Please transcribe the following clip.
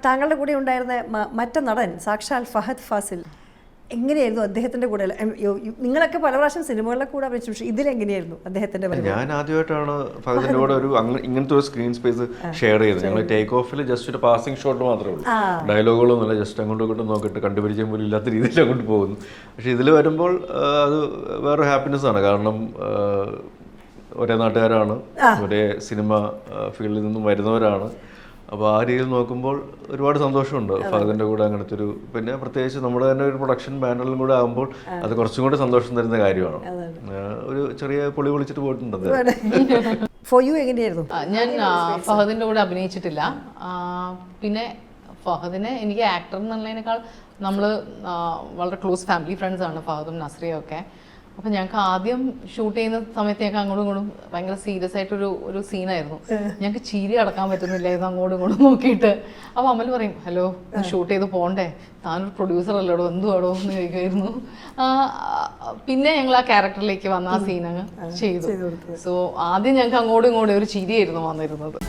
താങ്കളുടെ കൂടെ ഉണ്ടായിരുന്ന മറ്റു നടൻ സാക്ഷാൽ ഫഹദ് ഫാസിൽ, എങ്ങനെയായിരുന്നു അദ്ദേഹത്തിന്റെ കൂടെ? നിങ്ങളൊക്കെ പല പ്രാവശ്യം സിനിമകളിലെ കൂടെ അഭിനയിച്ചു, പക്ഷേ ഇതിലെങ്ങനെയായിരുന്നു അദ്ദേഹത്തിന്റെ? ഞാൻ ആദ്യമായിട്ടാണ് ഫഹദിന്റെ കൂടെ ഇങ്ങനത്തെ ഒരു സ്ക്രീൻ സ്പേസ് ഷെയർ ചെയ്തത്. ഞങ്ങൾ ടേക്ക് ഓഫിൽ ജസ്റ്റ് ഒരു പാസിംഗ് ഷോട്ട് മാത്രമേ ഉള്ളൂ, ഡയലോഗുകളൊന്നുമില്ല, ജസ്റ്റ് അങ്ങോട്ടും ഇങ്ങോട്ടും നോക്കിയിട്ട് കണ്ടുപിടിച്ചാൽ പോലും ഇല്ലാത്ത രീതിയിൽ അങ്ങോട്ട് പോകുന്നു. പക്ഷെ ഇതിൽ വരുമ്പോൾ അത് വേറൊരു ഹാപ്പിനെസ് ആണ്. കാരണം ഒരേ നാട്ടുകാരാണ്, ഒരേ സിനിമ ഫീൽഡിൽ നിന്നും വരുന്നവരാണ്. അപ്പോൾ ആ രീതിയിൽ നോക്കുമ്പോൾ ഒരുപാട് സന്തോഷമുണ്ട് ഫഹദിൻ്റെ കൂടെ അങ്ങനത്തെ ഒരു, പിന്നെ പ്രത്യേകിച്ച് നമ്മുടെ തന്നെ ഒരു പ്രൊഡക്ഷൻ ബാനറിലും കൂടെ ആകുമ്പോൾ അത് കുറച്ചും കൂടി സന്തോഷം തരുന്ന കാര്യമാണ്. ഒരു ചെറിയ പൊളി പൊളിച്ചിട്ട് പോയിട്ടുണ്ട്. ഫോർ യു എങ്ങനെയായിരുന്നു? ഞാൻ ഫഹദിൻ്റെ കൂടെ അഭിനയിച്ചിട്ടില്ല. പിന്നെ ഫഹദിനെ എനിക്ക് ആക്ടർ എന്നുള്ളതിനേക്കാൾ നമ്മൾ വളരെ ക്ലോസ് ഫാമിലി ഫ്രണ്ട്സാണ് ഫഹദും നസ്രിയും ഒക്കെ. അപ്പം ഞങ്ങൾക്ക് ആദ്യം ഷൂട്ട് ചെയ്യുന്ന സമയത്ത് ഞങ്ങൾക്ക് അങ്ങോട്ടും ഇങ്ങോട്ടും ഭയങ്കര സീരിയസ് ആയിട്ടൊരു സീനായിരുന്നു. ഞങ്ങൾക്ക് ചിരി അടക്കാൻ പറ്റുന്നില്ലായിരുന്നു അങ്ങോട്ടും ഇങ്ങോട്ടും നോക്കിയിട്ട്. അപ്പോൾ അമൽ പറയും, ഹലോ ഷൂട്ട് ചെയ്ത് പോകണ്ടേ, താനൊരു പ്രൊഡ്യൂസർ അല്ലോടോ, എന്തുവാടോ എന്ന് ചോദിക്കുമായിരുന്നു. പിന്നെ ഞങ്ങൾ ആ ക്യാരക്ടറിലേക്ക് വന്ന ആ സീനങ്ങ് ചെയ്തു. സോ ആദ്യം ഞങ്ങൾക്ക് അങ്ങോട്ടും ഇങ്ങോട്ടും ഒരു ചിരിയായിരുന്നു വന്നിരുന്നത്.